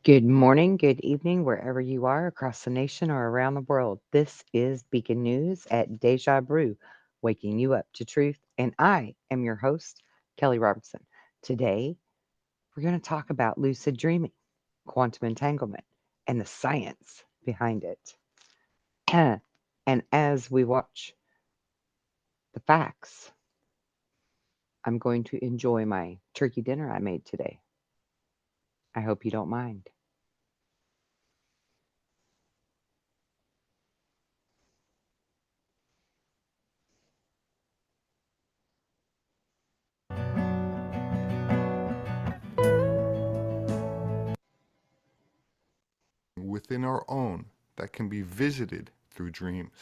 Good morning, good evening, wherever you are across the nation or around the world. This is Beacon News at Deja Brew, waking you up to truth. And I am your host, Kelly Robertson. Today, we're going to talk about lucid dreaming, quantum entanglement, and the science behind it. And as we watch the facts, I'm going to enjoy my turkey dinner I made today. I hope you don't mind. Within our own that can be visited through dreams.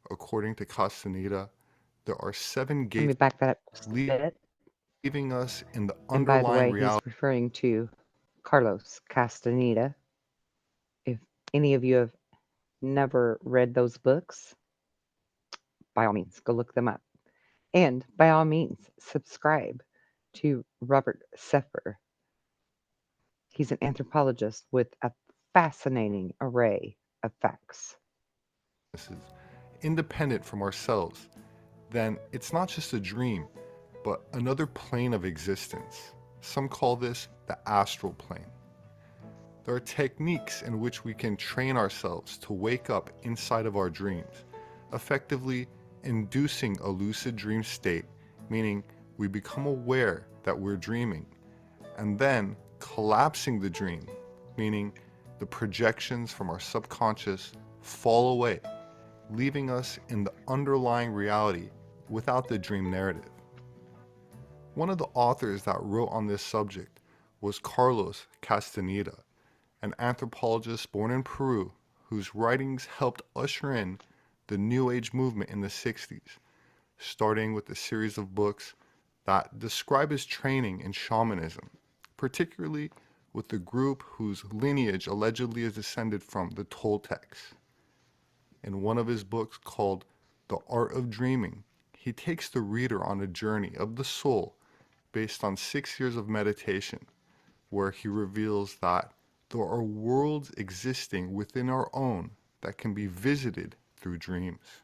According to Castaneda, there are seven Let me gates back that up just a leaving bit. us in the underlying And by the way, reality. he's referring to Carlos Castaneda. If any of you have never read those books, by all means, go look them up. And by all means, subscribe to Robert Seffer. He's an anthropologist with a fascinating array of facts. Independent from ourselves, then it's not just a dream, but another plane of existence. Some call this the astral plane. There are techniques in which we can train ourselves to wake up inside of our dreams, effectively inducing a lucid dream state, meaning we become aware that we're dreaming, and then collapsing the dream, meaning the projections from our subconscious fall away, leaving us in the underlying reality without the dream narrative. One of the authors that wrote on this subject was Carlos Castaneda, an anthropologist born in Peru whose writings helped usher in the New Age movement in the 60s, starting with a series of books that describe his training in shamanism, particularly with the group whose lineage allegedly is descended from the Toltecs. In one of his books called The Art of Dreaming, he takes the reader on a journey of the soul based on 6 years of meditation, where he reveals that there are worlds existing within our own that can be visited through dreams.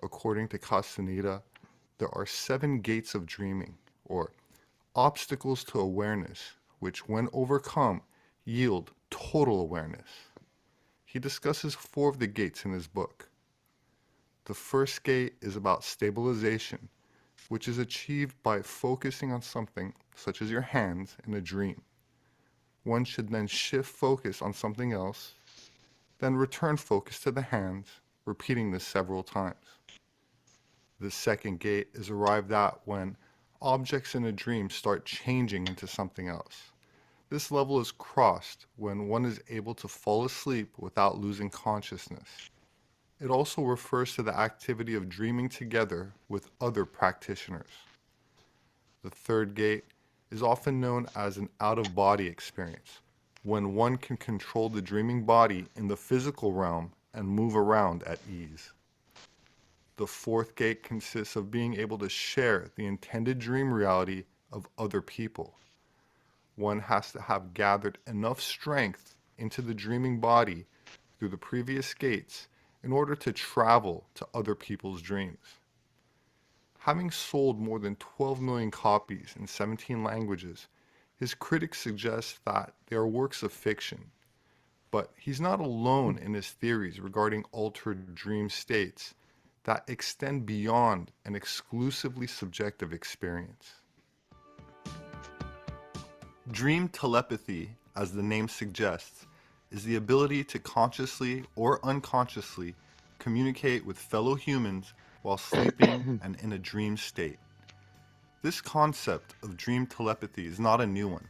According to Castaneda, there are seven gates of dreaming, or obstacles to awareness, which, when overcome, yield total awareness. He discusses four of the gates in his book. The first gate is about stabilization, which is achieved by focusing on something, such as your hands, in a dream. One should then shift focus on something else, then return focus to the hands, repeating this several times. The second gate is arrived at when objects in a dream start changing into something else. This level is crossed when one is able to fall asleep without losing consciousness. It also refers to the activity of dreaming together with other practitioners. The third gate is often known as an out-of-body experience, when one can control the dreaming body in the physical realm and move around at ease. The fourth gate consists of being able to share the intended dream reality of other people. One has to have gathered enough strength into the dreaming body through the previous gates in order to travel to other people's dreams. Having sold more than 12 million copies in 17 languages, his critics suggest that they are works of fiction. But he's not alone in his theories regarding altered dream states that extend beyond an exclusively subjective experience. Dream telepathy, as the name suggests, is the ability to consciously or unconsciously communicate with fellow humans while sleeping and in a dream state. This concept of dream telepathy is not a new one.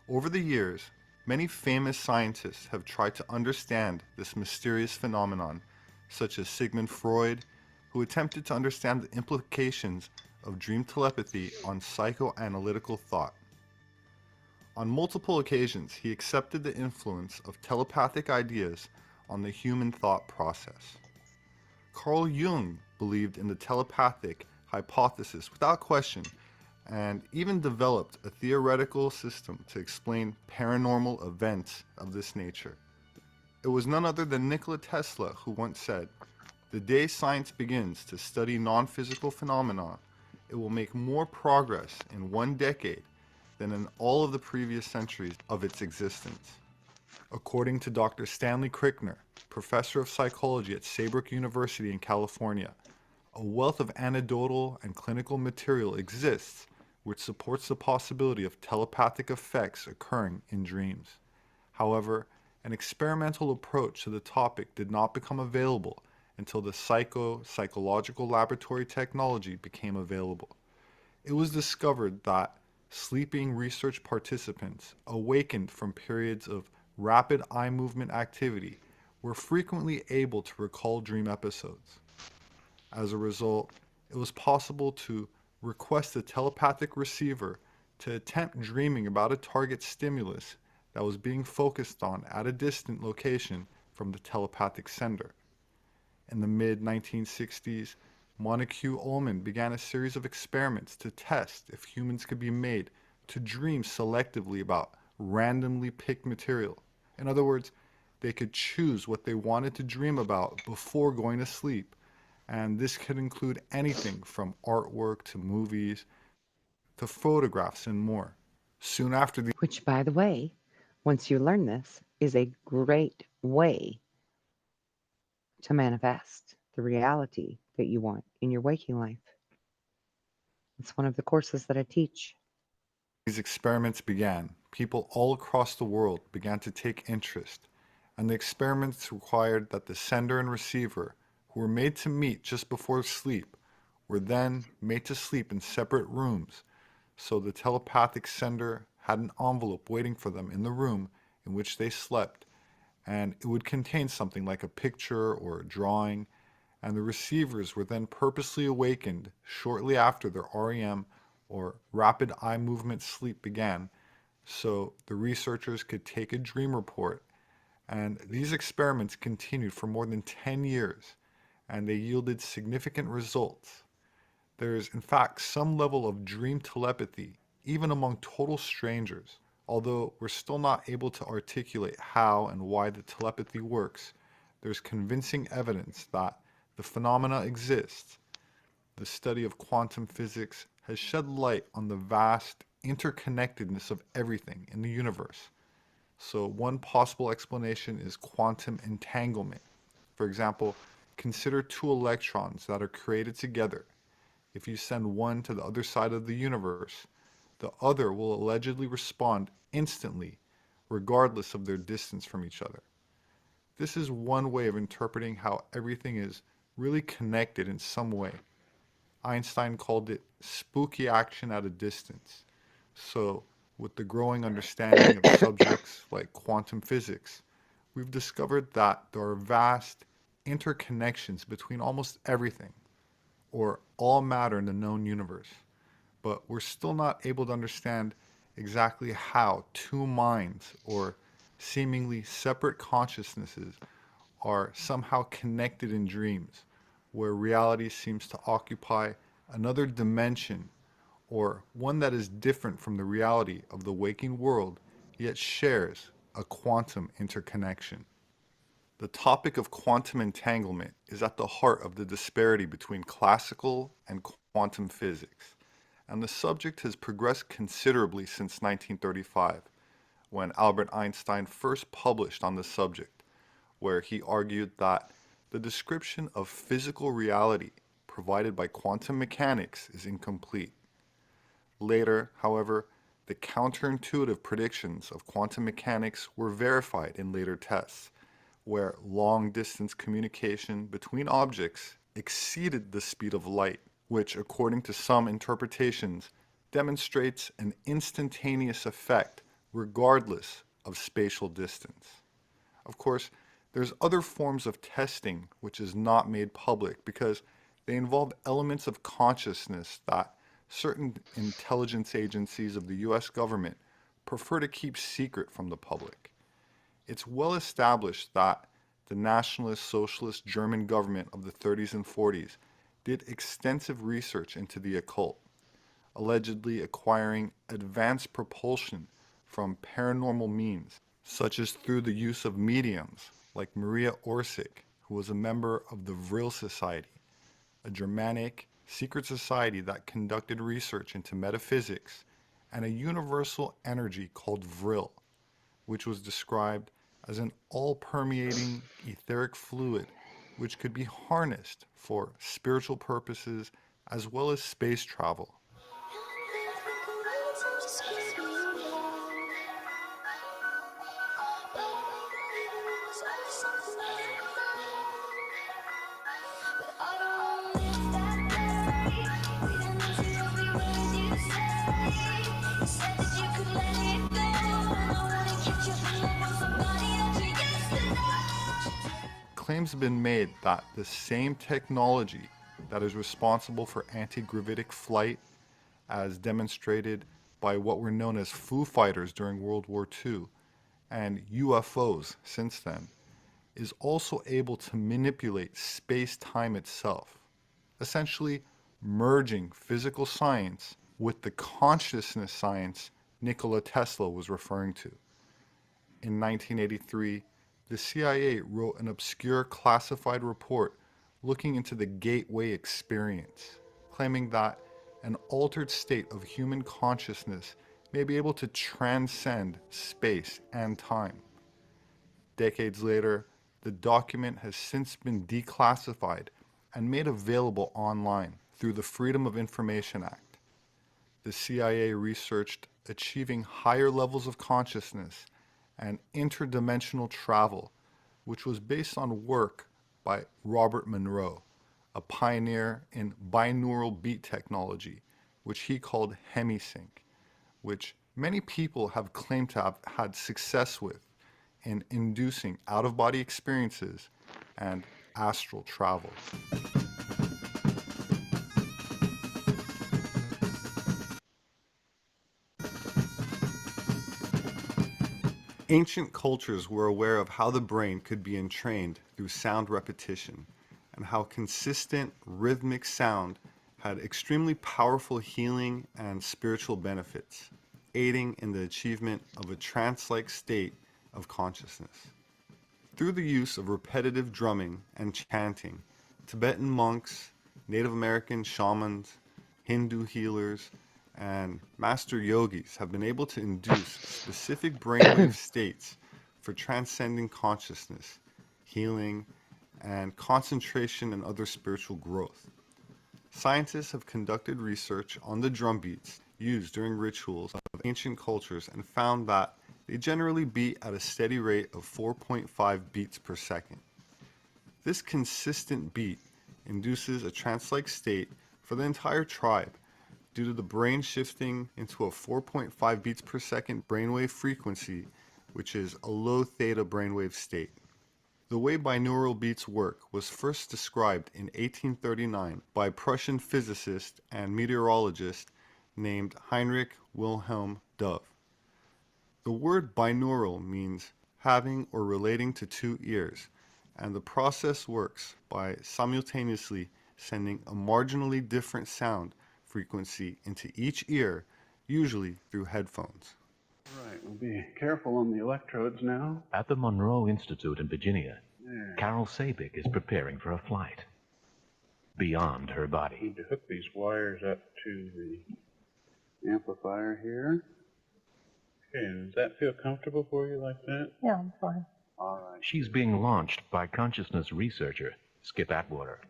Over the years, many famous scientists have tried to understand this mysterious phenomenon, such as Sigmund Freud, who attempted to understand the implications of dream telepathy on psychoanalytical thought. On multiple occasions, he accepted the influence of telepathic ideas on the human thought process. Carl Jung believed in the telepathic hypothesis without question and even developed a theoretical system to explain paranormal events of this nature. It was none other than Nikola Tesla who once said, "The day science begins to study non-physical phenomena, it will make more progress in one decade than in all of the previous centuries of its existence." According to Dr. Stanley Krickner, professor of psychology at Saybrook University in California, a wealth of anecdotal and clinical material exists which supports the possibility of telepathic effects occurring in dreams. However, an experimental approach to the topic did not become available until the psychological laboratory technology became available. It was discovered that sleeping research participants awakened from periods of rapid eye movement activity were frequently able to recall dream episodes. As a result, it was possible to request a telepathic receiver to attempt dreaming about a target stimulus that was being focused on at a distant location from the telepathic sender. In the mid 1960s, Montague Ullman began a series of experiments to test if humans could be made to dream selectively about randomly picked material. In other words, they could choose what they wanted to dream about before going to sleep, and this could include anything from artwork to movies to photographs and more. Soon after the Which, by the way, once you learn this, is a great way to manifest the reality that you want in your waking life. It's one of the courses that I teach. these experiments began, people all across the world began to take interest, and the experiments required that the sender and receiver, who were made to meet just before sleep, were then made to sleep in separate rooms, so the telepathic sender had an envelope waiting for them in the room in which they slept, and it would contain something like a picture or a drawing, and the receivers were then purposely awakened shortly after their REM or rapid eye movement sleep began, so the researchers could take a dream report. And these experiments continued for more than 10 years, and they yielded significant results. There is, in fact, some level of dream telepathy, even among total strangers. Although we're still not able to articulate how and why the telepathy works, there's convincing evidence that the phenomena exists. The study of quantum physics has shed light on the vast interconnectedness of everything in the universe. So, one possible explanation is quantum entanglement. For example, consider two electrons that are created together. If you send one to the other side of the universe, the other will allegedly respond instantly, regardless of their distance from each other. This is one way of interpreting how everything is really connected in some way. Einstein called it spooky action at a distance. So, with the growing understanding of subjects like quantum physics, we've discovered that there are vast interconnections between almost everything, or all matter in the known universe. But we're still not able to understand exactly how two minds, or seemingly separate consciousnesses, are somehow connected in dreams, where reality seems to occupy another dimension, or one that is different from the reality of the waking world, yet shares a quantum interconnection. The topic of quantum entanglement is at the heart of the disparity between classical and quantum physics, and the subject has progressed considerably since 1935, when Albert Einstein first published on the subject, where he argued that the description of physical reality provided by quantum mechanics is incomplete. Later, however, the counterintuitive predictions of quantum mechanics were verified in later tests, where long distance communication between objects exceeded the speed of light, which, according to some interpretations, demonstrates an instantaneous effect regardless of spatial distance. Of course, there's other forms of testing which is not made public because they involve elements of consciousness that certain intelligence agencies of the US government prefer to keep secret from the public. It's well established that the Nationalist Socialist German government of the 30s and 40s did extensive research into the occult. allegedly acquiring advanced propulsion from paranormal means, such as through the use of mediums like Maria Orsic, who was a member of the Vril Society, a Germanic secret society that conducted research into metaphysics, and a universal energy called Vril, which was described as an all-permeating etheric fluid which could be harnessed for spiritual purposes as well as space travel. Claims have been made that the same technology that is responsible for anti-gravitic flight, as demonstrated by what were known as Foo Fighters during World War II, and UFOs since then, is also able to manipulate space-time itself, essentially merging physical science with the consciousness science Nikola Tesla was referring to. In 1983, the CIA wrote an obscure classified report looking into the gateway experience, claiming that an altered state of human consciousness may be able to transcend space and time. Decades later, the document has since been declassified and made available online through the Freedom of Information Act. The CIA researched achieving higher levels of consciousness and interdimensional travel, which was based on work by Robert Monroe, a pioneer in binaural beat technology, which he called hemisync, which many people have claimed to have had success with in inducing out-of-body experiences and astral travel. Ancient cultures were aware of how the brain could be entrained through sound repetition, and how consistent rhythmic sound had extremely powerful healing and spiritual benefits, aiding in the achievement of a trance-like state of consciousness. Through the use of repetitive drumming and chanting, Tibetan monks, Native American shamans, Hindu healers, and master yogis have been able to induce specific brainwave states for transcending consciousness, healing, and concentration and other spiritual growth. Scientists have conducted research on the drum beats used during rituals of ancient cultures and found that they generally beat at a steady rate of 4.5 beats per second. This consistent beat induces a trance-like state for the entire tribe due to the brain shifting into a 4.5 beats per second brainwave frequency, which is a low theta brainwave state. The way binaural beats work was first described in 1839 by a Prussian physicist and meteorologist named Heinrich Wilhelm Dove. The word binaural means having or relating to two ears, and the process works by simultaneously sending a marginally different sound frequency into each ear, usually through headphones. Right, we'll be careful on the electrodes now. At the Monroe Institute in Virginia, There. Carol Sabik is preparing for a flight beyond her body. Need to hook these wires up to the amplifier here. Okay, does that feel comfortable for you like that? Yeah, I'm fine. All right. She's being launched by consciousness researcher Skip Atwater.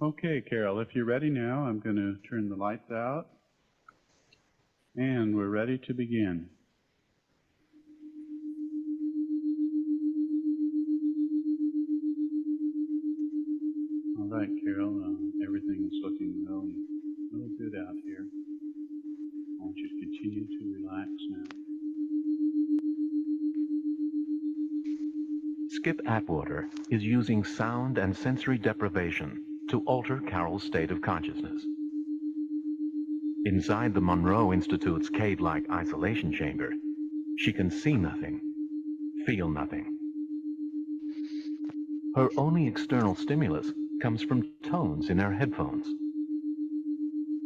Okay, Carol, if you're ready now, I'm going to turn the lights out. And we're ready to begin. All right, Carol, everything is looking really good out here. I want you to continue to relax now. Skip Atwater is using sound and sensory deprivation to alter Carol's state of consciousness. Inside the Monroe Institute's cave-like isolation chamber, she can see nothing, feel nothing. Her only external stimulus comes from tones in her headphones.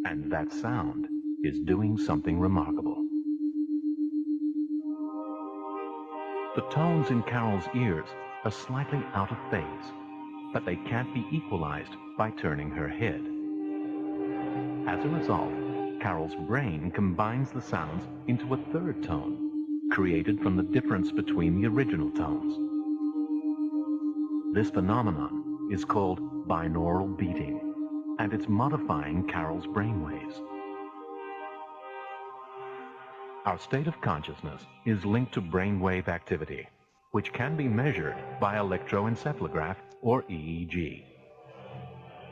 And that sound is doing something remarkable. The tones in Carol's ears are slightly out of phase, but they can't be equalized by turning her head. As a result, Carol's brain combines the sounds into a third tone, created from the difference between the original tones. This phenomenon is called binaural beating, and it's modifying Carol's brainwaves. Our state of consciousness is linked to brainwave activity, which can be measured by electroencephalograph or EEG.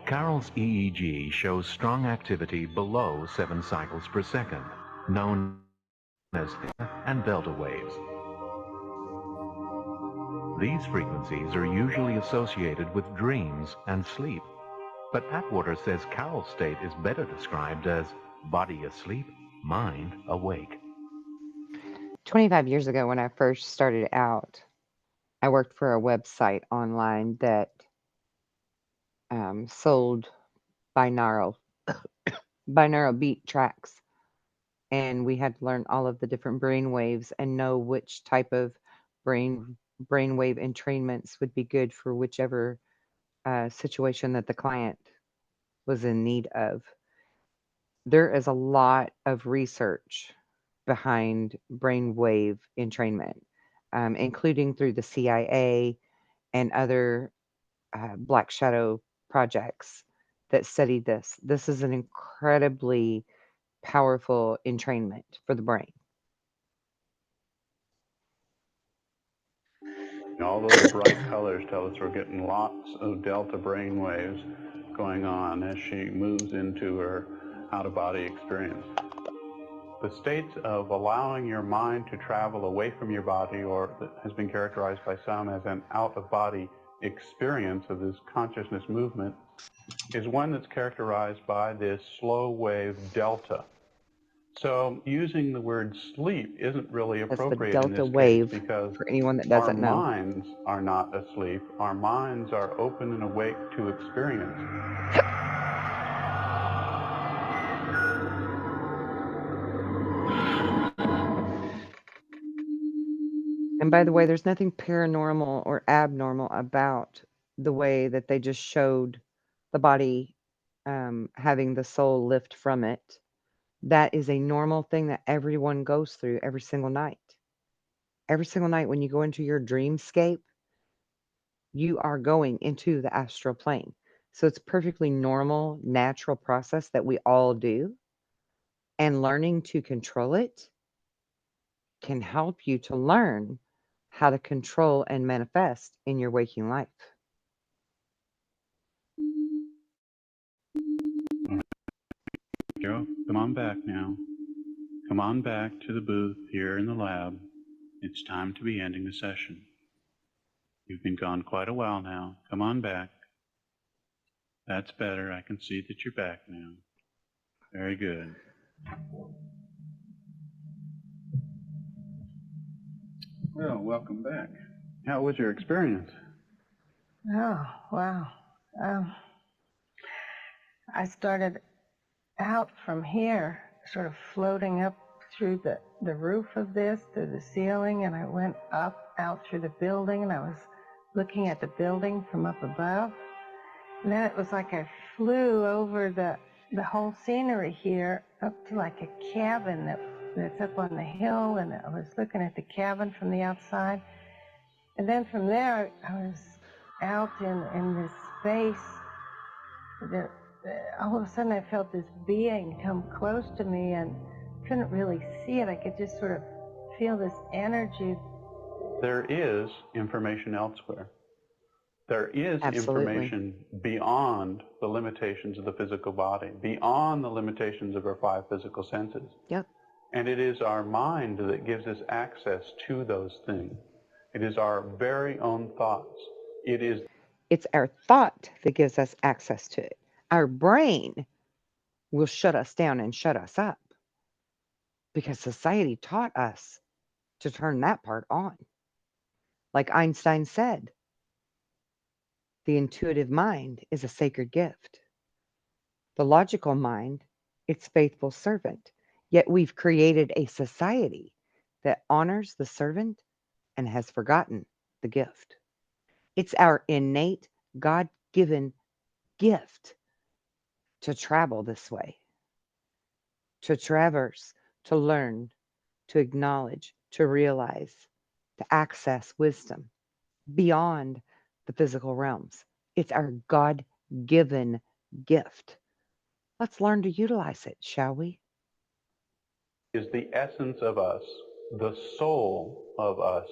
Carol's EEG shows strong activity below 7 cycles per second, known as theta and delta waves. These frequencies are usually associated with dreams and sleep, but Atwater says Carol's state is better described as body asleep, mind awake. 25 years ago, when I first started out, I worked for a website online that sold binaural binaural beat tracks, and we had to learn all of the different brain waves and know which type of brainwave entrainments would be good for whichever situation that the client was in need of. There is a lot of research behind brainwave entrainment, including through the CIA and other black shadow projects that study this. This is an incredibly powerful entrainment for the brain. All those bright colors tell us we're getting lots of delta brain waves going on as she moves into her out-of-body experience. The state of allowing your mind to travel away from your body, or that has been characterized by some as an out-of-body experience of this consciousness movement, is one that's characterized by this slow wave delta. So using the word sleep isn't really That's the appropriate in delta this case wave because for anyone that our doesn't know. minds are not asleep. Our minds are open and awake to experience. And by the way, there's nothing paranormal or abnormal about the way that they just showed the body having the soul lift from it. That is a normal thing that everyone goes through every single night. Every single night when you go into your dreamscape, you are going into the astral plane. So it's perfectly normal, natural process that we all do. And learning to control it can help you to learn how to control and manifest in your waking life. Joe, come on back now. Come on back to the booth here in the lab. It's time to be ending the session. You've been gone quite a while now. Come on back. That's better. I can see that you're back now. Very good. Well, welcome back. How was your experience? Oh, wow. Um, I started out from here, sort of floating up through the roof of this, through the ceiling, and I went up, out through the building, and I was looking at the building from up above. And then it was like I flew over the whole scenery here up to like a cabin that's up on the hill, and I was looking at the cabin from the outside. And then from there, I was out in this space that all of a sudden I felt this being come close to me and couldn't really see it. I could just sort of feel this energy. There is information elsewhere. There is Absolutely. information beyond the limitations of the physical body, beyond the limitations of our 5 physical senses. Yep. And it is our mind that gives us access to those things. It is our very own thoughts. It's our thought that gives us access to it. Our brain will shut us down and shut us up because society taught us to turn that part on. Like Einstein said, The intuitive mind is a sacred gift. The logical mind, its faithful servant. Yet we've created a society that honors the servant and has forgotten the gift. It's our innate, God given gift to travel this way, to traverse, to learn, to acknowledge, to realize, to access wisdom beyond the physical realms. It's our God given gift. Let's learn to utilize it, shall we? Is the essence of us, the soul of us,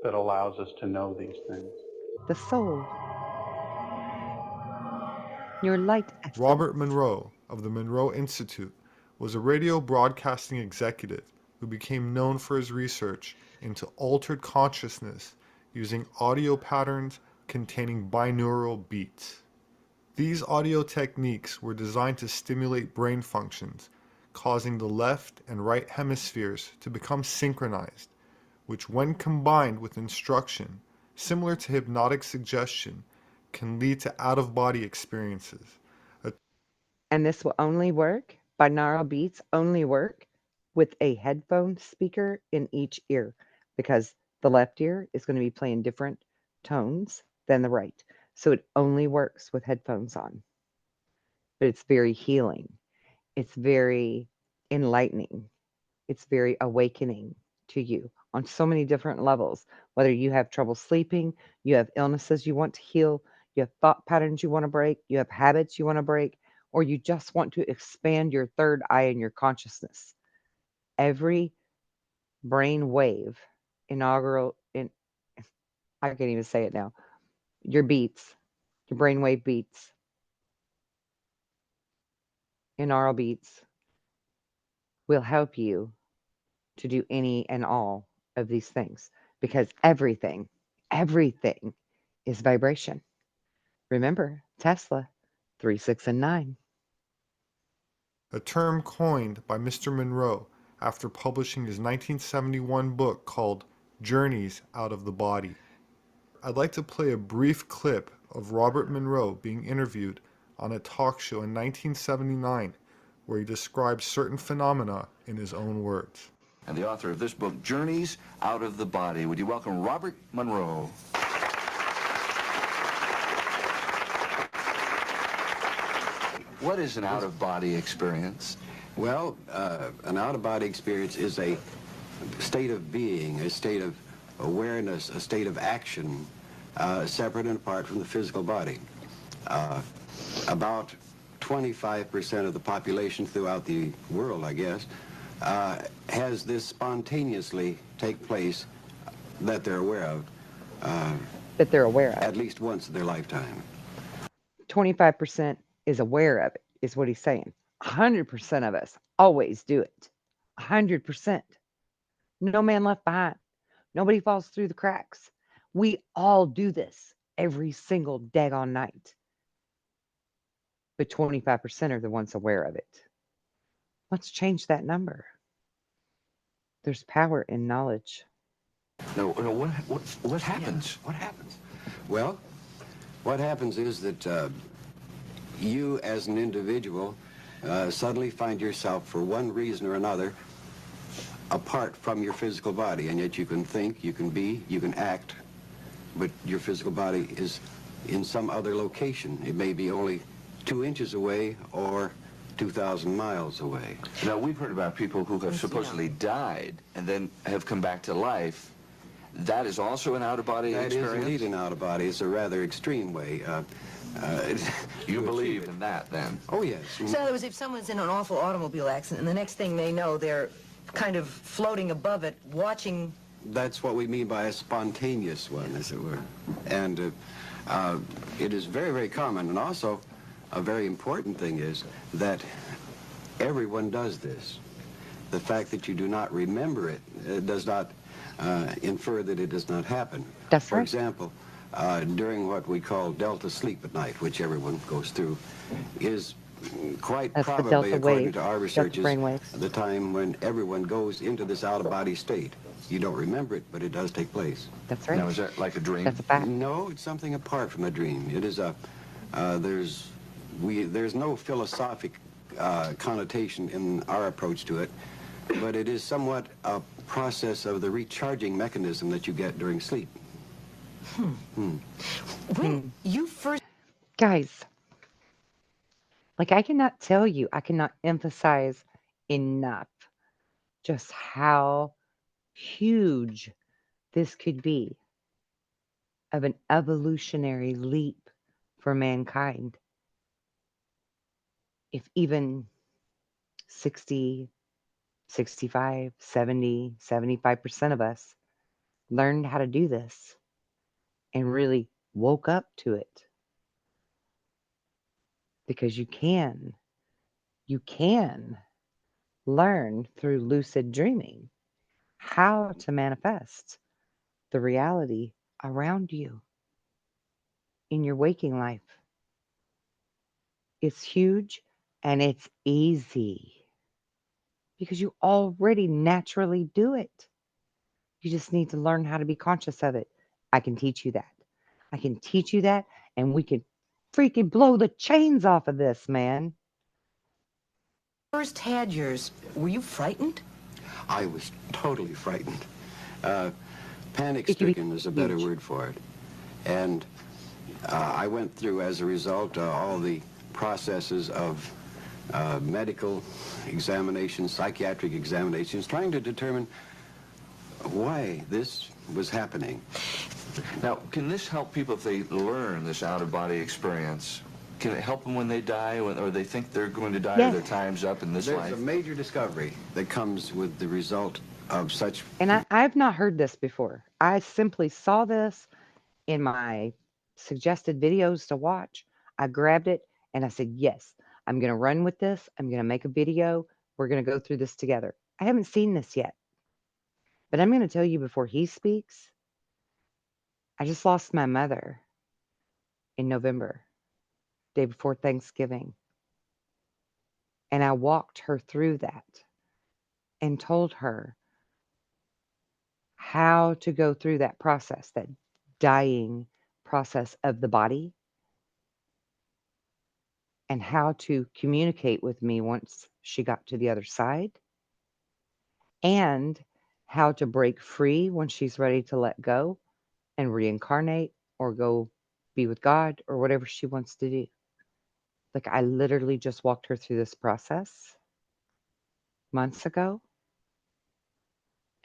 that allows us to know these things. The soul, your light Robert essence. Monroe of the Monroe Institute was a radio broadcasting executive who became known for his research into altered consciousness using audio patterns containing binaural beats. These audio techniques were designed to stimulate brain functions, causing the left and right hemispheres to become synchronized, which, when combined with instruction, similar to hypnotic suggestion, can lead to out of body experiences. And this will only work, binaural beats only work with a headphone speaker in each ear because the left ear is going to be playing different tones than the right. So it only works with headphones on. But it's very healing. It's very enlightening. It's very awakening to you on so many different levels. Whether you have trouble sleeping, you have illnesses you want to heal, you have thought patterns you want to break, you have habits you want to break, or you just want to expand your third eye in your consciousness. Every brain wave, inaugural, I can't even say it now, your beats, your brainwave beats, inaugural beats will help you to do any and all of these things because everything is vibration. Remember, Tesla, 3, 6, and 9. A term coined by Mr. Monroe after publishing his 1971 book called Journeys Out of the Body. I'd like to play a brief clip of Robert Monroe being interviewed on a talk show in 1979 where he describes certain phenomena in his own words. And the author of this book, Journeys Out of the Body. Would you welcome Robert Monroe? What is an out-of-body experience? Well, an out-of-body experience is a state of being, a state of awareness, a state of action, separate and apart from the physical body. About 25% of the population throughout the world, I guess, has this spontaneously take place that they're aware of. That they're aware of. At least once in their lifetime. 25% is aware of it, is what he's saying. 100% of us always do it. 100%. No man left behind. Nobody falls through the cracks. We all do this every single daggone night. But 25% are the ones aware of it. Let's change that number. There's power in knowledge. No, what happens? What happens? Well, what happens is that you as an individual suddenly find yourself, for one reason or another, apart from your physical body, and yet you can think, you can be, you can act, but your physical body is in some other location. It may be only 2 inches away or 2,000 miles away. Now, we've heard about people who have supposedly died and then have come back to life. That is also an out-of-body experience? That is indeed an out-of-body. It's a rather extreme way. You believe in that, then? Oh, yes. So in other words, if someone's in an awful automobile accident and the next thing they know, they're kind of floating above it, watching... That's what we mean by a spontaneous one, as it were. And it is very, very common. And also, a very important thing is that everyone does this. The fact that you do not remember it does not infer that it does not happen. That's For right. example, during what we call delta sleep at night, which everyone goes through, is quite That's the probably, delta according wave, to our delta researches, brainwaves. the time when everyone goes into this out-of-body state. You don't remember it, but it does take place. That's right. Now, is that like a dream? That's a fact. No, it's something apart from a dream. It is a, there's no philosophic connotation in our approach to it, but it is somewhat a process of the recharging mechanism that you get during sleep. When you first... Guys, like I cannot tell you, I cannot emphasize enough just how huge this could be of an evolutionary leap for mankind. If even 60, 65, 70, 75% of us learned how to do this and really woke up to it. Because you can learn through lucid dreaming how to manifest the reality around you in your waking life. It's huge and it's easy because you already naturally do it. You just need to learn how to be conscious of it. I can teach you that. I can teach you that, and we can freaking blow the chains off of this, man. first had yours, were you frightened? I was totally frightened. It can be Panic-stricken is a better huge. word for it. And I went through, as a result, all the processes of medical examinations, psychiatric examinations, trying to determine why this was happening. Now, can this help people if they learn this out-of-body experience? Can it help them when they die, or they think they're going to die, Yes. or their time's up in this There's life? a major discovery that comes with the result of such... And I've not heard this before. I simply saw this in my suggested videos to watch. I grabbed it and I said, yes, I'm going to run with this. I'm going to make a video. We're going to go through this together. I haven't seen this yet, but I'm going to tell you before he speaks. I just lost my mother in November, day before Thanksgiving. And I walked her through that and told her how to go through that process, that dying process of the body, and how to communicate with me once she got to the other side, and how to break free when she's ready to let go and reincarnate or go be with God or whatever she wants to do. Like, I literally just walked her through this process months ago,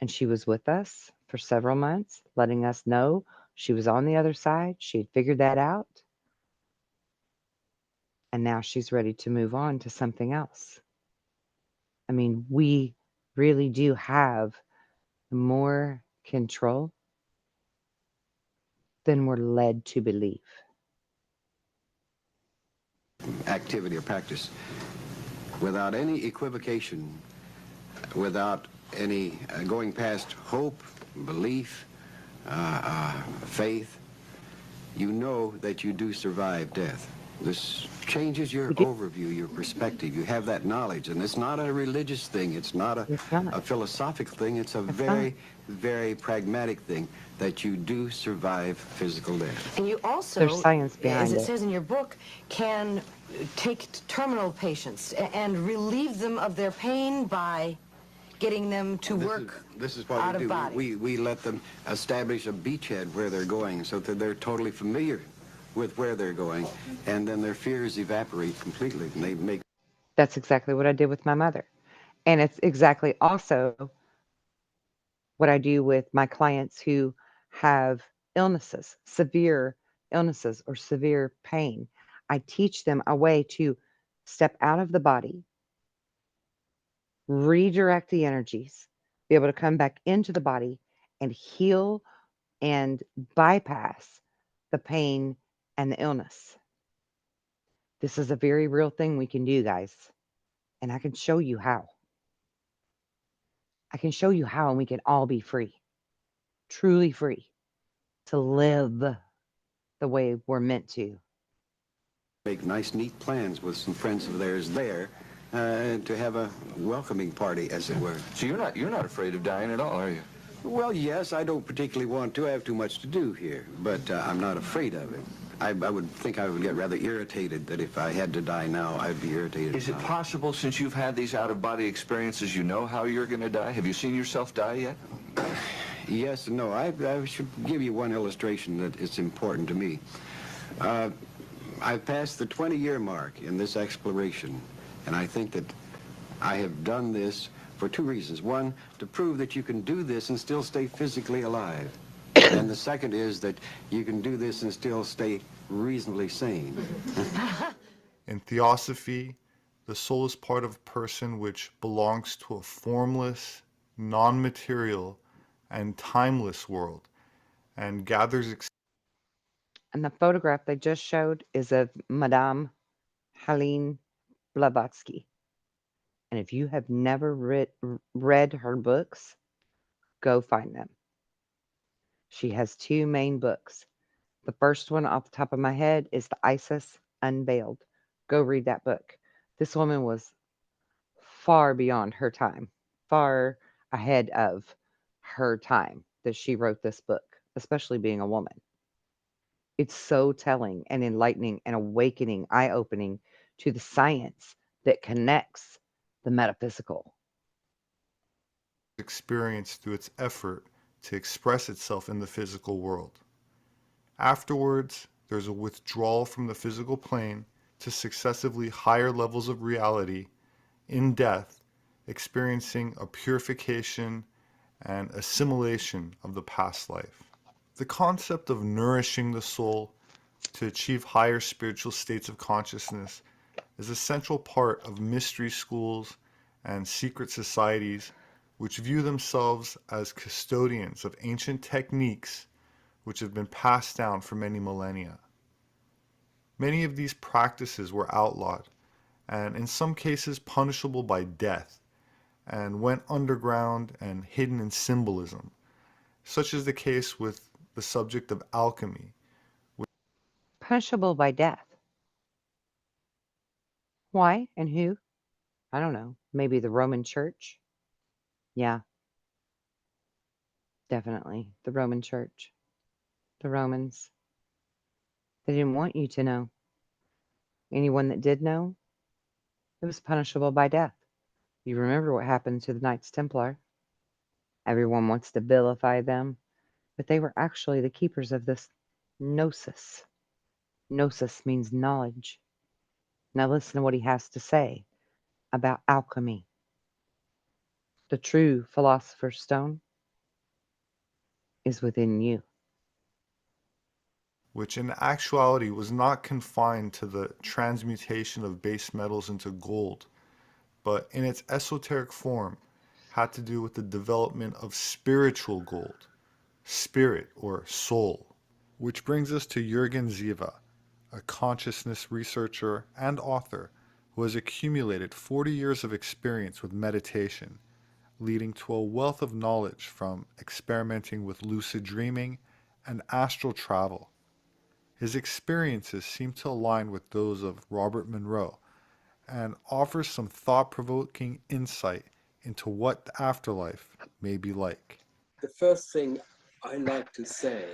and she was with us for several months, letting us know she was on the other side. She had figured that out. And now she's ready to move on to something else. I mean, we really do have more control than we're led to believe. activity or practice without any equivocation, without any going past hope, belief, faith. You know that you do survive death. This changes your overview, your perspective. You have that knowledge, and it's not a religious thing. It's not a philosophic thing. It's a very pragmatic thing that you do survive physical death. And you also, There's science behind as it it. says in your book, can take terminal patients and relieve them of their pain by getting them to work This is what out we of do. body. We let them establish a beachhead where they're going so that they're totally familiar with where they're going, and then their fears evaporate completely, and they make... That's exactly what I did with my mother. And it's exactly also what I do with my clients who have illnesses, severe illnesses or severe pain. I teach them a way to step out of the body, redirect the energies, be able to come back into the body and heal and bypass the pain and the illness. This is a very real thing we can do, guys. And I can show you how. I can show you how, and we can all be free, truly free, to live the way we're meant to. make nice, neat plans with some friends of theirs there to have a welcoming party, as it were. So you're not afraid of dying at all, are you? Well, yes, I don't particularly want to. I have too much to do here, but I'm not afraid of it. I would think I would get rather irritated that if I had to die now, I'd be irritated. Is it possible, since you've had these out-of-body experiences, you know how you're going to die? Have you seen yourself die yet? Yes and no. I should give you one illustration that is important to me. I've passed the 20-year mark in this exploration, and I think that I have done this for two reasons. One, to prove that you can do this and still stay physically alive. And the second is that you can do this and still stay reasonably sane. In theosophy, the soul is part of a person which belongs to a formless, non-material, and timeless world, and gathers And the photograph they just showed is of Madame Halen Blavatsky. And if you have never read her books, go find them. She has two main books. The first one off the top of my head is The Isis Unveiled. Go read that book. This woman was far beyond her time, far ahead of her time that she wrote this book, especially being a woman. It's so telling and enlightening and awakening, eye opening to the science that connects the metaphysical. experience through its effort to express itself in the physical world. Afterwards, there's a withdrawal from the physical plane to successively higher levels of reality in death, experiencing a purification and assimilation of the past life. The concept of nourishing the soul to achieve higher spiritual states of consciousness is a central part of mystery schools and secret societies which view themselves as custodians of ancient techniques which have been passed down for many millennia. Many of these practices were outlawed, and in some cases punishable by death, and went underground and hidden in symbolism, such is the case with the subject of alchemy. Punishable by death. Why and who? I don't know. Maybe the Roman Church? Yeah, definitely. The Roman Church. The Romans. They didn't want you to know. Anyone that did know, it was punishable by death. You remember what happened to the Knights Templar. Everyone wants to vilify them, but they were actually the keepers of this gnosis. Gnosis means knowledge. Now listen to what he has to say about alchemy. The true philosopher's stone is within you. Which in actuality was not confined to the transmutation of base metals into gold, but in its esoteric form had to do with the development of spiritual gold, spirit or soul. Which brings us to Juran Zea, a consciousness researcher and author who has accumulated 40 years of experience with meditation, leading to a wealth of knowledge from experimenting with lucid dreaming and astral travel. His experiences seem to align with those of Robert Monroe and offers some thought-provoking insight into what the afterlife may be like. The first thing I like to say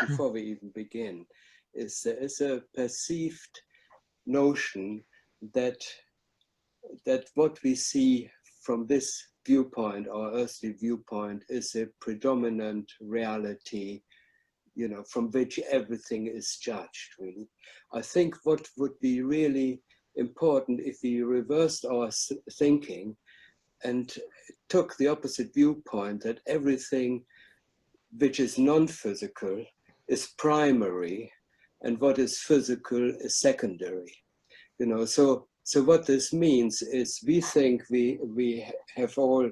before we even begin is there is a perceived notion that what we see from this viewpoint, our earthly viewpoint, is a predominant reality, you know, from which everything is judged, really. I think what would be really important if we reversed our thinking and took the opposite viewpoint, that everything which is non-physical is primary and what is physical is secondary. You know, so what this means is we think we have all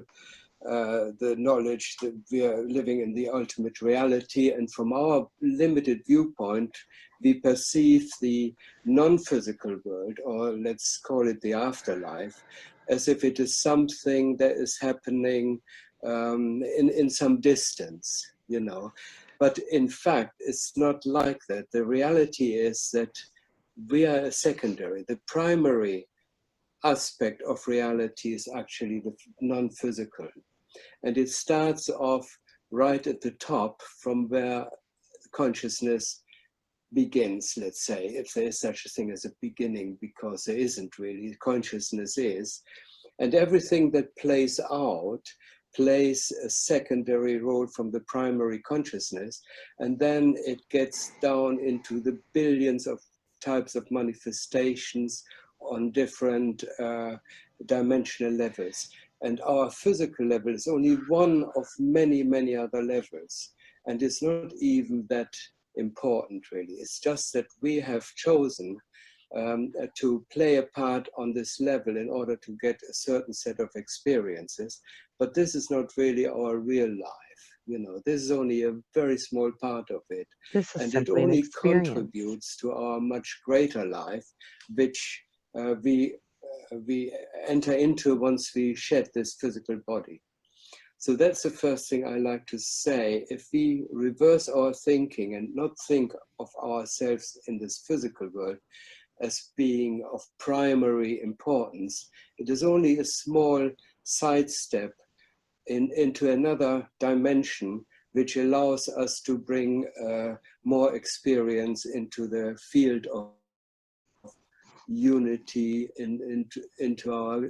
the knowledge that we are living in the ultimate reality, and from our limited viewpoint, we perceive the non-physical world, or let's call it the afterlife, as if it is something that is happening in some distance, you know. But in fact, it's not like that. The reality is that we are secondary. The primary aspect of reality is actually the non-physical. And it starts off right at the top from where consciousness begins, let's say, if there is such a thing as a beginning, because there isn't really, consciousness is. And everything that plays out plays a secondary role from the primary consciousness. And then it gets down into the billions of types of manifestations on different dimensional levels. And our physical level is only one of many, many other levels. And it's not even that important, really. It's just that we have chosen to play a part on this level in order to get a certain set of experiences. But this is not really our real life. You know, this is only a very small part of it. This is And it simply an only experience. contributes to our much greater life, which we enter into once we shed this physical body. So that's the first thing I like to say. If we reverse our thinking and not think of ourselves in this physical world as being of primary importance, it is only a small sidestep into another dimension which allows us to bring more experience into the field of unity into our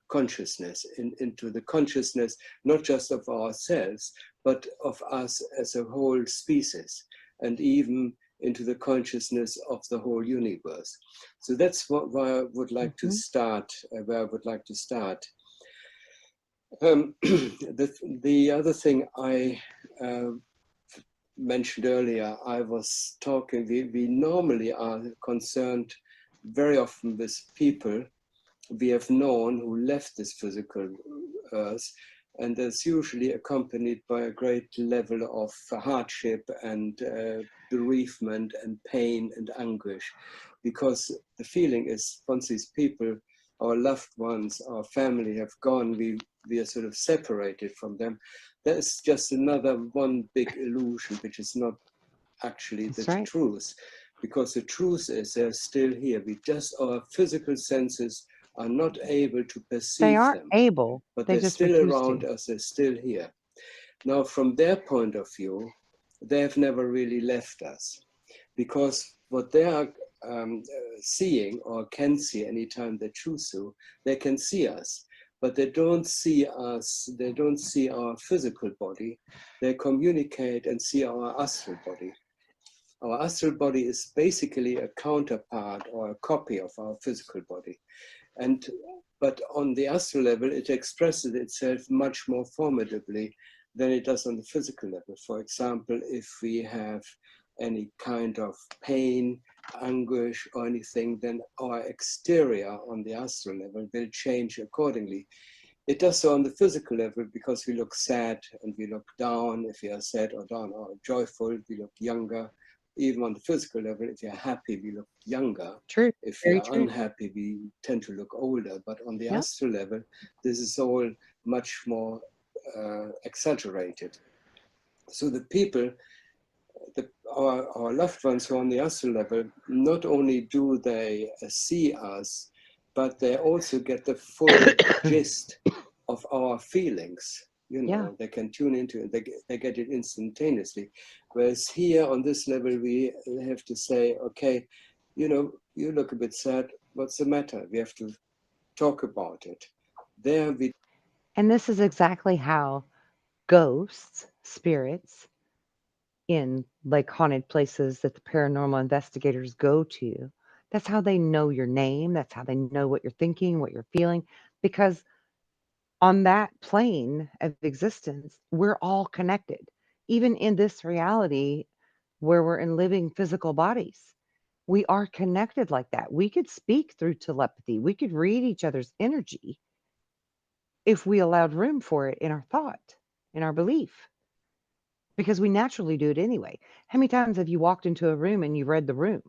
consciousness, into the consciousness, not just of ourselves, but of us as a whole species, and even into the consciousness of the whole universe. So that's where I would like to Hmm. start, the other thing I mentioned earlier, I was talking, we normally are concerned very often with people we have known who left this physical earth, and that's usually accompanied by a great level of hardship and bereavement and pain and anguish, because the feeling is once these people, our loved ones, our family have gone, we are sort of separated from them. That's just another one big illusion, which is not actually the That's right. truth, because the truth is they're still here. We just, our physical senses are not able to They perceive aren't them, able, but they they're just still refuse around to. us, they're still here. Now, from their point of view, they have never really left us, because what they are seeing or can see anytime they choose to, they can see us, but they don't see us, they don't see our physical body, they communicate and see our astral body. Our astral body is basically a counterpart or a copy of our physical body. And but on the astral level, it expresses itself much more formidably than it does on the physical level. For example, if we have any kind of pain, anguish, or anything, then our exterior on the astral level will change accordingly. It does so on the physical level because we look sad and we look down. If we are sad or down or joyful, we look younger. Even on the physical level, if you're happy, we look younger. True. If we Very are true. unhappy, we tend to look older. But on the Yep. astral level, this is all much more exaggerated. So the people, our loved ones who are on the astral level, not only do they see us, but they also get the full gist of our feelings. You Yeah. know, they can tune into it, they get it instantaneously. Whereas here on this level, we have to say, okay, you know, you look a bit sad. What's the matter? We have to talk about it. There we And this is exactly how ghosts, spirits in like haunted places that the paranormal investigators go to, that's how they know your name. That's how they know what you're thinking, what you're feeling. Because on that plane of existence, we're all connected. Even in this reality where we're in living physical bodies, we are connected like that. We could speak through telepathy, we could read each other's energy if we allowed room for it in our thought, in our belief, because we naturally do it anyway. How many times have you walked into a room and you read the room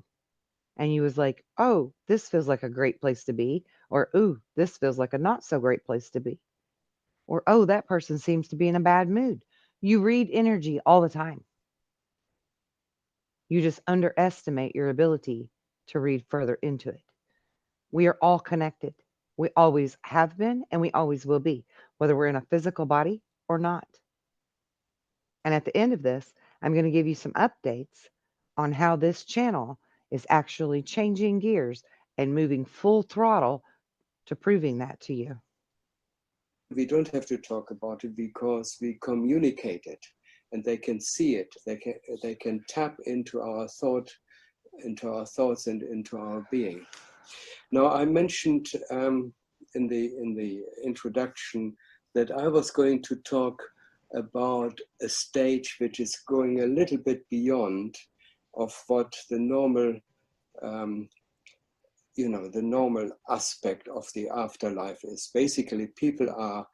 and you was like, oh, this feels like a great place to be, or ooh, this feels like a not so great place to be, or oh, that person seems to be in a bad mood. You read energy all the time. You just underestimate your ability to read further into it. We are all connected. We always have been and we always will be, whether we're in a physical body or not. And at the end of this, I'm going to give you some updates on how this channel is actually changing gears and moving full throttle to proving that to you. We don't have to talk about it because we communicate it, and they can see it. They can tap into our thoughts and into our being. Now, I mentioned in the introduction that I was going to talk about a stage which is going a little bit beyond of what the normal, the normal aspect of the afterlife is. Basically, people are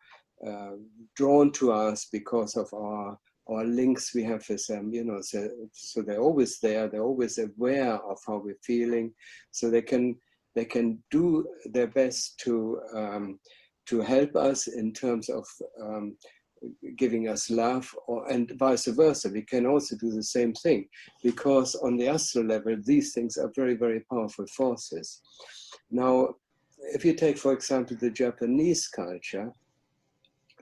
drawn to us because of our links we have with them, so they're always there, they're always aware of how we're feeling, so they can do their best to help us in terms of giving us love, and vice versa. We can also do the same thing, because on the astral level, these things are very, very powerful forces. Now, if you take, for example, the Japanese culture,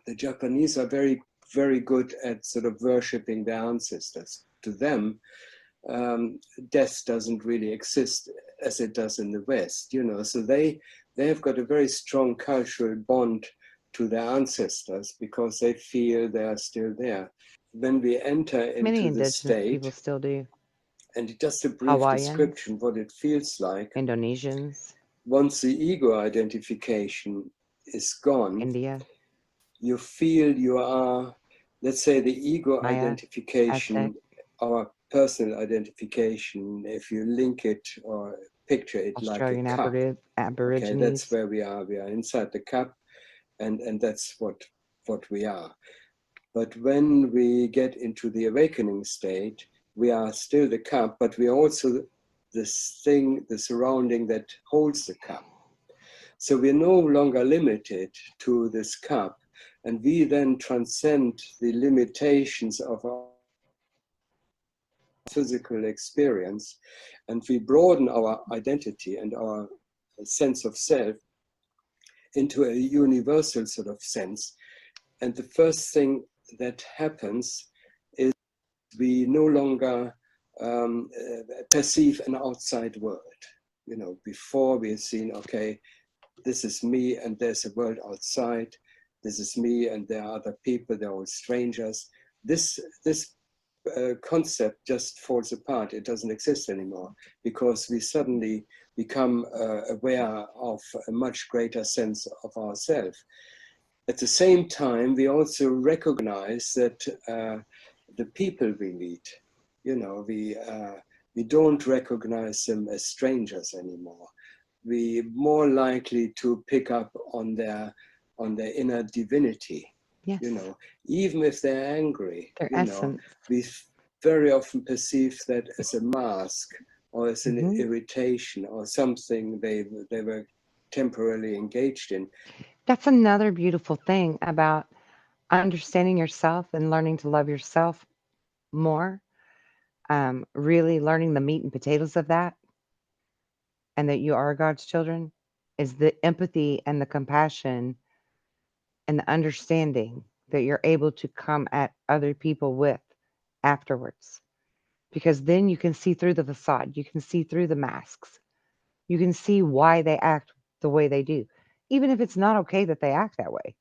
the Japanese are very, very good at sort of worshipping their ancestors. To them, death doesn't really exist as it does in the West, so they have got a very strong cultural bond to their ancestors because they feel they are still there. When we enter Many into the indigenous people state, still do. and just a brief Hawaiians, description what it feels like, Indonesians, once the ego identification is gone, India, you feel you are, let's say, the ego Maya, Aztec, identification, our personal identification, if you link it or picture it like a Australian cup. Okay, that's Aborigines. where we are. We are inside the cup, and that's what we are. But when we get into the awakening state, we are still the cup, but we are also this thing, the surrounding that holds the cup. So we're no longer limited to this cup, and we then transcend the limitations of our physical experience, and we broaden our identity and our sense of self into a universal sort of sense. And the first thing that happens is we no longer perceive an outside world. Before we've seen, okay, this is me and there's a world outside. This is me and there are other people, they're all strangers. This concept just falls apart. It doesn't exist anymore because we suddenly become aware of a much greater sense of ourselves. At the same time, we also recognize that the people we meet, we don't recognize them as strangers anymore. We're more likely to pick up on their inner divinity. Yes, Even if they're angry, their essence. we very often perceive that as a mask or as an irritation or something they were temporarily engaged in. That's another beautiful thing about understanding yourself and learning to love yourself more. Really learning the meat and potatoes of that, and that you are God's children, is the empathy and the compassion and the understanding that you're able to come at other people with afterwards. Because then you can see through the facade, you can see through the masks, you can see why they act the way they do. Even if it's not okay that they act that way,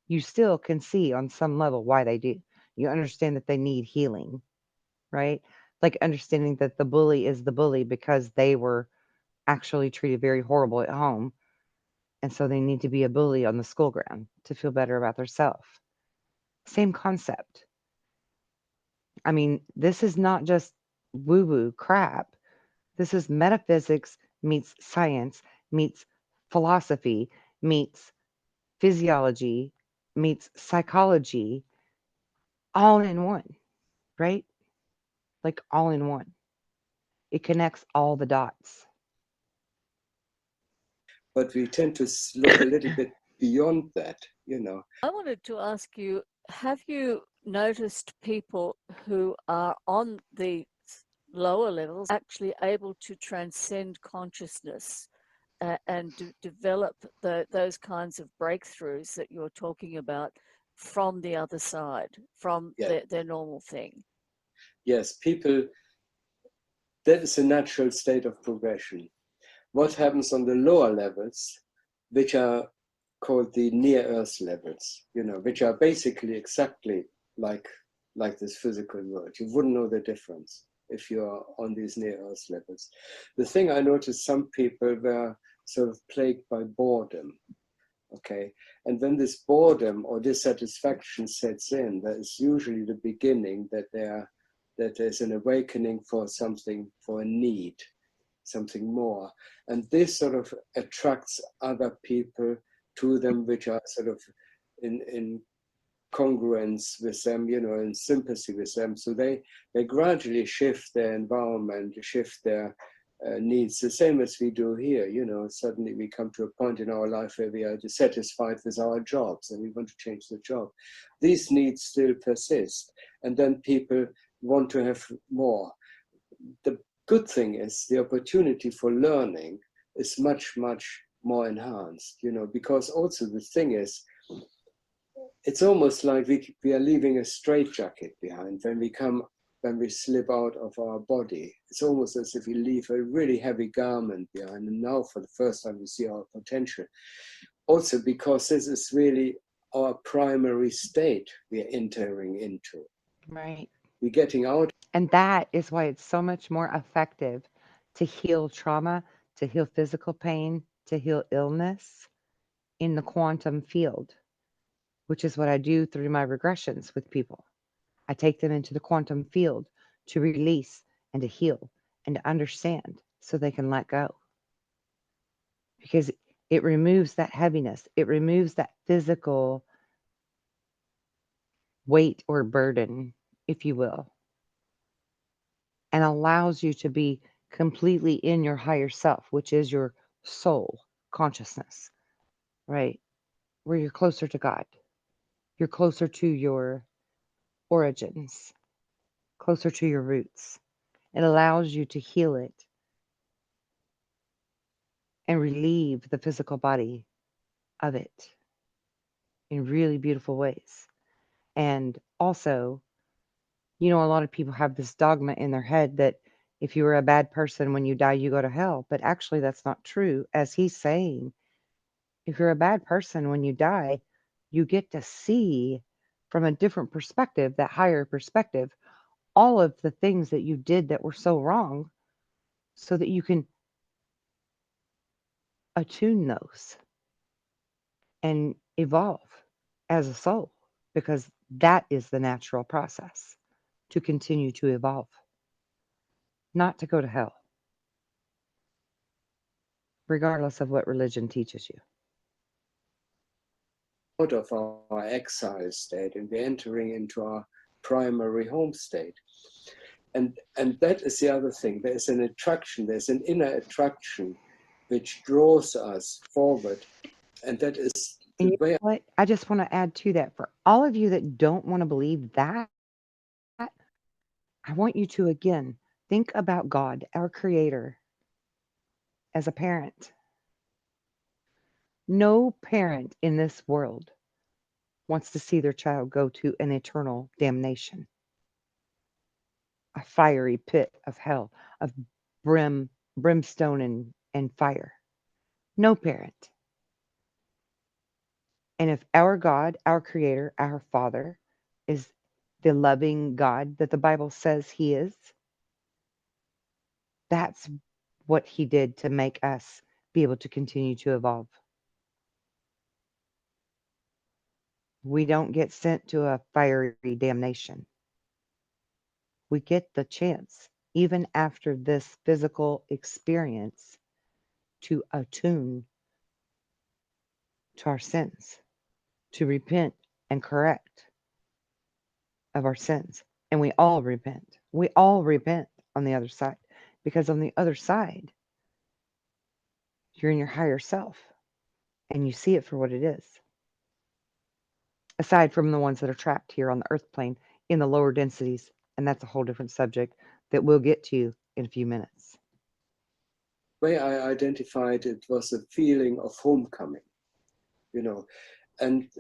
you still can see on some level why they do. You understand that they need healing, right? Like understanding that the bully is the bully because they were actually treated very horrible at home. And so they need to be a bully on the school ground to feel better about themselves. Same concept. I mean, this is not just woo woo crap. This is metaphysics meets science, meets philosophy, meets physiology, meets psychology, all in one, right? Like all in one. It connects all the dots. But we tend to look a little bit beyond that, I wanted to ask you, have you noticed people who are on the lower levels actually able to transcend consciousness and develop those kinds of breakthroughs that you're talking about from the other side, from their normal thing. Yes, people, that is a natural state of progression. What happens on the lower levels, which are called the near-Earth levels, which are basically exactly like this physical world. You wouldn't know the difference if you're on these near-Earth levels. The thing I noticed, some people were sort of plagued by boredom. Okay, and when this boredom or dissatisfaction sets in, that is usually the beginning that there's an awakening for something, for a need, something more. And this sort of attracts other people to them, which are sort of in congruence with them, in sympathy with them. So they gradually shift their environment, shift their needs, the same as we do here. Suddenly we come to a point in our life where we are dissatisfied with our jobs and we want to change the job. These needs still persist, and then people want to have more. The good thing is the opportunity for learning is much, much more enhanced, because also the thing is, it's almost like we are leaving a straitjacket behind when we slip out of our body. It's almost as if we leave a really heavy garment behind, and now for the first time we see our potential. Also because this is really our primary state we are entering into. Right. We're getting out. And that is why it's so much more effective to heal trauma, to heal physical pain, to heal illness in the quantum field, which is what I do through my regressions with people. I take them into the quantum field to release and to heal and to understand so they can let go. Because it removes that heaviness, it removes that physical weight or burden, if you will, and allows you to be completely in your higher self, which is your soul consciousness, right? Where you're closer to God. You're closer to your origins, closer to your roots. It allows you to heal it and relieve the physical body of it in really beautiful ways. And also, a lot of people have this dogma in their head that if you were a bad person, when you die, you go to hell. But actually, that's not true. As he's saying, if you're a bad person, when you die, you get to see from a different perspective, that higher perspective, all of the things that you did that were so wrong so that you can attune those and evolve as a soul, because that is the natural process to continue to evolve, not to go to hell, regardless of what religion teaches you. Out of our exile state and we're entering into our primary home state. And that is the other thing. There's an attraction, there's an inner attraction which draws us forward. And that is And the you way. know what? I just want to add to that, for all of you that don't want to believe that, I want you to again think about God, our creator, as a parent. No parent in this world wants to see their child go to an eternal damnation, a fiery pit of hell, of brimstone and fire. No parent. And if our God, our creator, our father is the loving God that the Bible says he is, that's what he did to make us be able to continue to evolve. We don't get sent to a fiery damnation. We get the chance, even after this physical experience, to attune to our sins, to repent and correct of our sins. And we all repent. We all repent on the other side, because on the other side, you're in your higher self and you see it for what it is. Aside from the ones that are trapped here on the earth plane in the lower densities. And that's a whole different subject that we'll get to in a few minutes. The way I identified it was a feeling of homecoming. and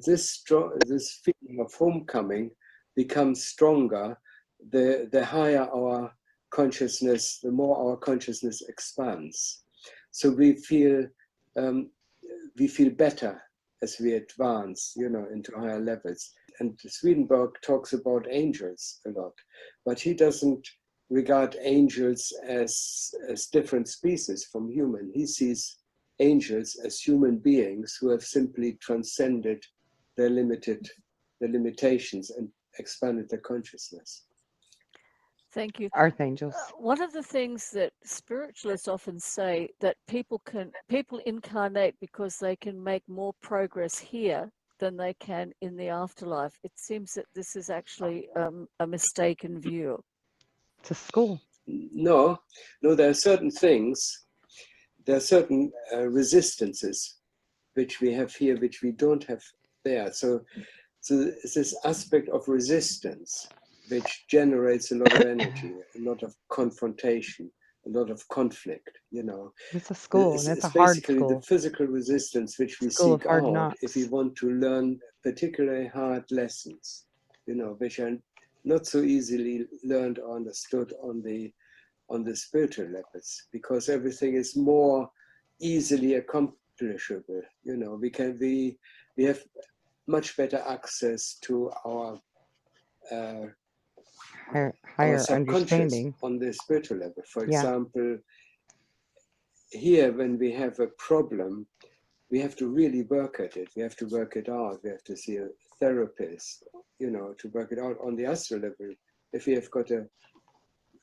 this feeling of homecoming becomes stronger the higher our consciousness, the more our consciousness expands. So we feel better as we advance, into higher levels. And Swedenborg talks about angels a lot, but he doesn't regard angels as different species from human. He sees angels as human beings who have simply transcended their limitations and expanded their consciousness. Thank you. Archangels. One of the things that spiritualists often say that people incarnate because they can make more progress here than they can in the afterlife. It seems that this is actually a mistaken view. It's a school. No, there are certain things, there are certain resistances which we have here, which we don't have there. So it's this aspect of resistance which generates a lot of energy, a lot of confrontation, a lot of conflict, It's a school, and it's a hard basically school. the physical resistance which we School of seek hard out knocks. if we want to learn particularly hard lessons, which are not so easily learned or understood on the spiritual levels, because everything is more easily accomplishable. We have much better access to our higher subconscious understanding on the spiritual level. For Yeah. example, here when we have a problem, we have to really work at it. We have to work it out. We have to see a therapist, to work it out on the astral level. If we have got a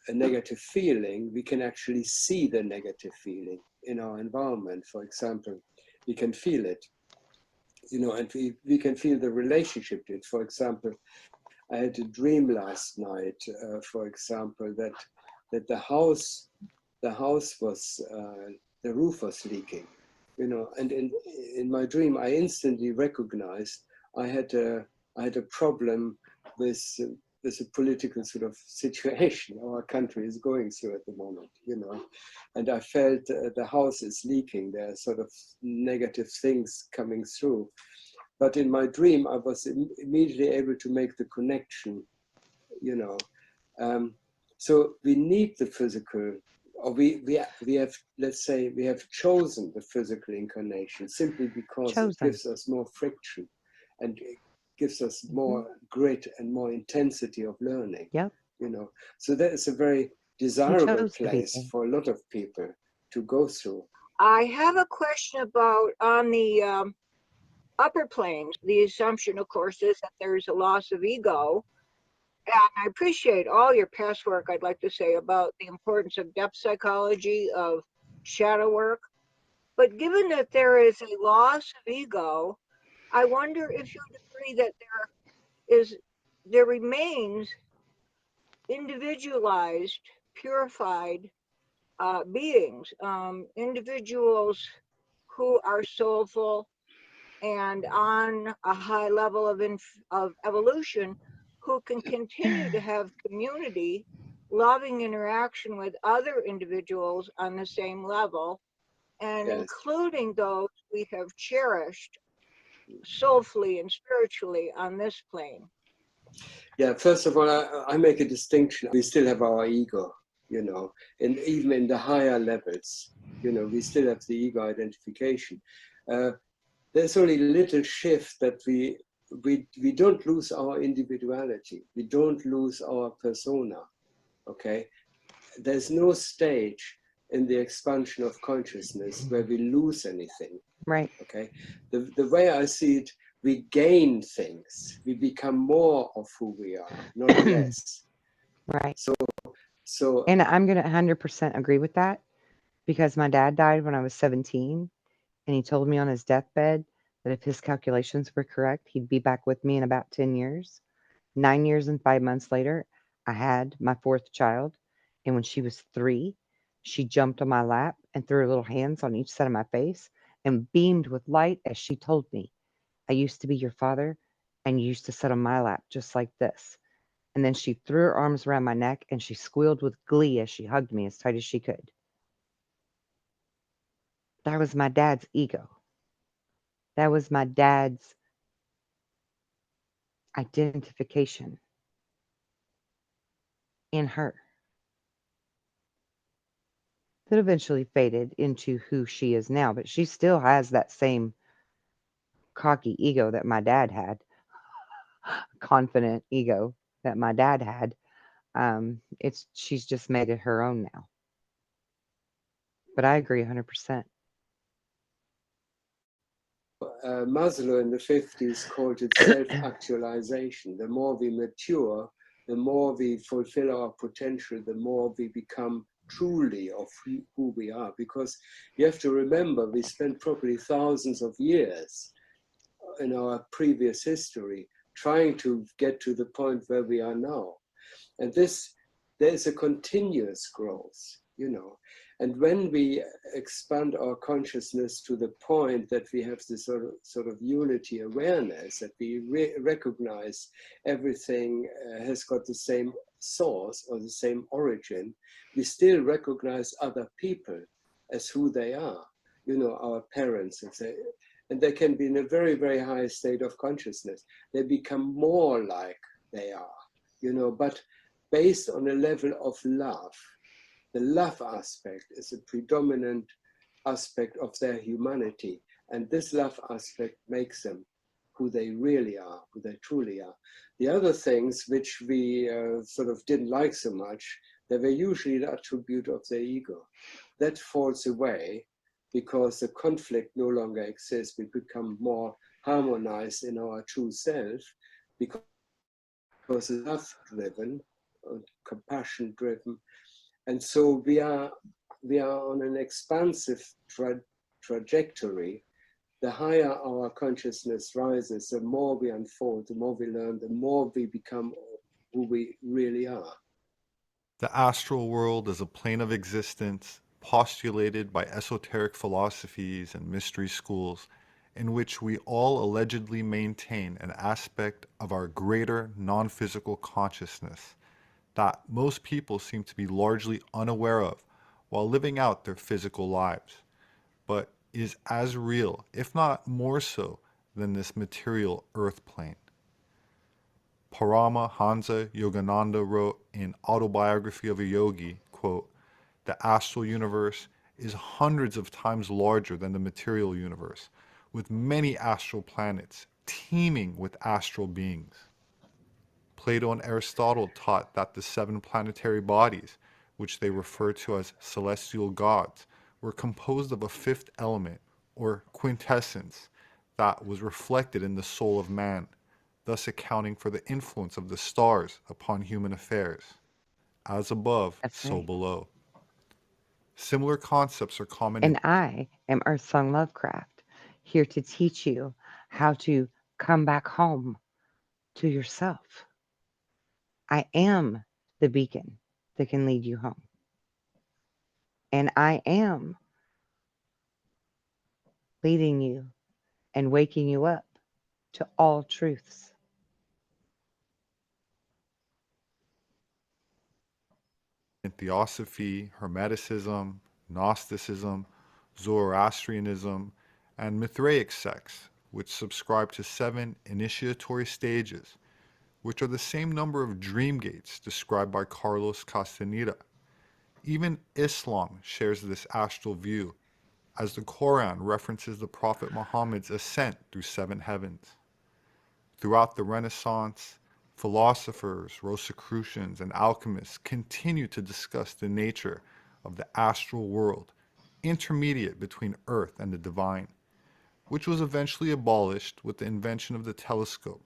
negative feeling, we can actually see the negative feeling in our environment. For example, we can feel it, and we can feel the relationship to it. For example, I had a dream last night, for example, that the house was, the roof was leaking, and in my dream, I instantly recognized I had a problem with a political sort of situation our country is going through at the moment, and I felt the house is leaking. There are sort of negative things coming through. But in my dream, I was immediately able to make the connection, So we need the physical, or we have, let's say, we have chosen the physical incarnation simply because it gives us more friction and it gives us more grit and more intensity of learning. Yep. So that is a very desirable place for a lot of people to go through. I have a question about on the upper planes. The assumption, of course, is that there's a loss of ego. And I appreciate all your past work, I'd like to say, about the importance of depth psychology, of shadow work. But given that there is a loss of ego, I wonder if you agree that there remains individualized, purified beings, individuals who are soulful and on a high level of evolution, who can continue to have community, loving interaction with other individuals on the same level, and including those we have cherished soulfully and spiritually on this plane. Yeah, first of all, I make a distinction. We still have our ego, and even in the higher levels, we still have the ego identification. There's only a little shift that we don't lose our individuality. We don't lose our persona, okay? There's no stage in the expansion of consciousness where we lose anything. Right. Okay. The way I see it, we gain things. We become more of who we are, not less. Right. So and I'm going to 100% agree with that, because my dad died when I was 17, and he told me on his deathbed that if his calculations were correct, he'd be back with me in about 10 years. 9 years and 5 months later, I had my fourth child, and when she was 3, she jumped on my lap and threw her little hands on each side of my face and beamed with light as she told me, "I used to be your father, and you used to sit on my lap just like this." And then she threw her arms around my neck and she squealed with glee as she hugged me as tight as she could. That was my dad's ego. That was my dad's identification in her that eventually faded into who she is now. But she still has that same cocky ego that my dad had, confident ego that my dad had. It's she's just made it her own now. But I agree 100%. Maslow in the 50s called it self-actualization. The more we mature, the more we fulfill our potential, the more we become truly of who we are. Because you have to remember, we spent probably thousands of years in our previous history trying to get to the point where we are now. And there's a continuous growth, you know. And when we expand our consciousness to the point that we have this sort of unity awareness, that we recognize everything has got the same source or the same origin, we still recognize other people as who they are, you know, our parents, and they can be in a very, very high state of consciousness. They become more like they are, you know, but based on a level of love. The love aspect is a predominant aspect of their humanity. And this love aspect makes them who they really are, who they truly are. The other things which we sort of didn't like so much, they were usually the attribute of their ego. That falls away because the conflict no longer exists. We become more harmonized in our true self because it's love-driven, compassion-driven. And so we are on an expansive trajectory. The higher our consciousness rises, the more we unfold, the more we learn, the more we become who we really are. The astral world is a plane of existence postulated by esoteric philosophies and mystery schools in which we all allegedly maintain an aspect of our greater non-physical consciousness that most people seem to be largely unaware of while living out their physical lives, but is as real, if not more so, than this material earth plane. Paramahansa Yogananda wrote in Autobiography of a Yogi, quote, "The astral universe is hundreds of times larger than the material universe, with many astral planets teeming with astral beings." Plato and Aristotle taught that the 7 planetary bodies, which they refer to as celestial gods, were composed of a 5th element, or quintessence, that was reflected in the soul of man, thus accounting for the influence of the stars upon human affairs. As above, That's so right. below. Similar concepts are common in And I am Earthsong Lovecraft, here to teach you how to come back home to yourself. I am the beacon that can lead you home. And I am leading you and waking you up to all truths. Theosophy, Hermeticism, Gnosticism, Zoroastrianism, and Mithraic sects, which subscribe to 7 initiatory stages, which are the same number of dream gates described by Carlos Castaneda. Even Islam shares this astral view, as the Quran references the Prophet Muhammad's ascent through 7 heavens. Throughout the Renaissance, philosophers, Rosicrucians, and alchemists continue to discuss the nature of the astral world, intermediate between Earth and the divine, which was eventually abolished with the invention of the telescope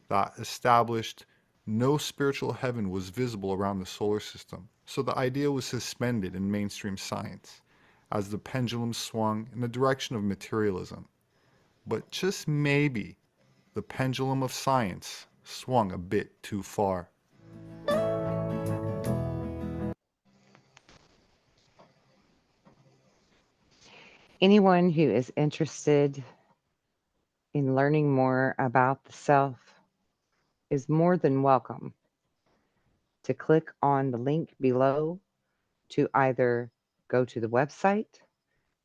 that established no spiritual heaven was visible around the solar system. So the idea was suspended in mainstream science as the pendulum swung in the direction of materialism. But just maybe the pendulum of science swung a bit too far. Anyone who is interested in learning more about the self is more than welcome to click on the link below to either go to the website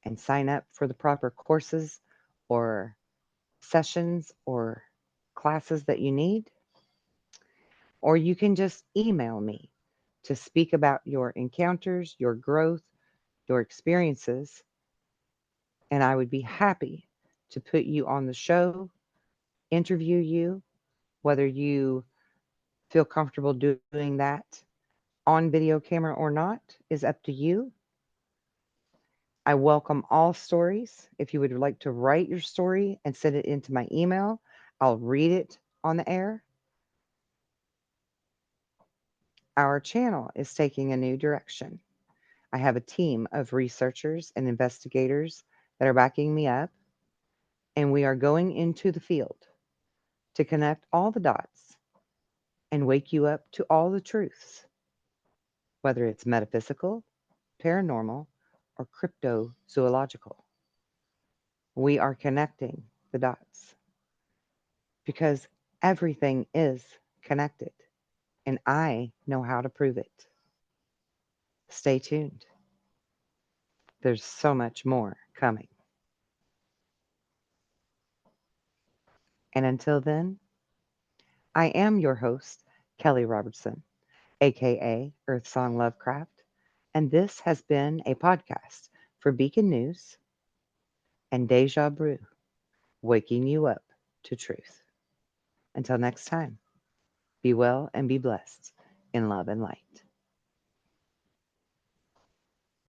and sign up for the proper courses or sessions or classes that you need, or you can just email me to speak about your encounters, your growth, your experiences, and I would be happy to put you on the show, interview you, whether you feel comfortable doing that on video camera or not is up to you. I welcome all stories. If you would like to write your story and send it into my email, I'll read it on the air. Our channel is taking a new direction. I have a team of researchers and investigators that are backing me up, and we are going into the field to connect all the dots and wake you up to all the truths, whether it's metaphysical, paranormal, or cryptozoological. We are connecting the dots because everything is connected, and I know how to prove it. Stay tuned. There's so much more coming. And until then, I am your host, Kelly Robertson, aka Earth Song Lovecraft, and this has been a podcast for Beacon News and Deja Brew, waking you up to truth. Until next time, be well and be blessed in love and light.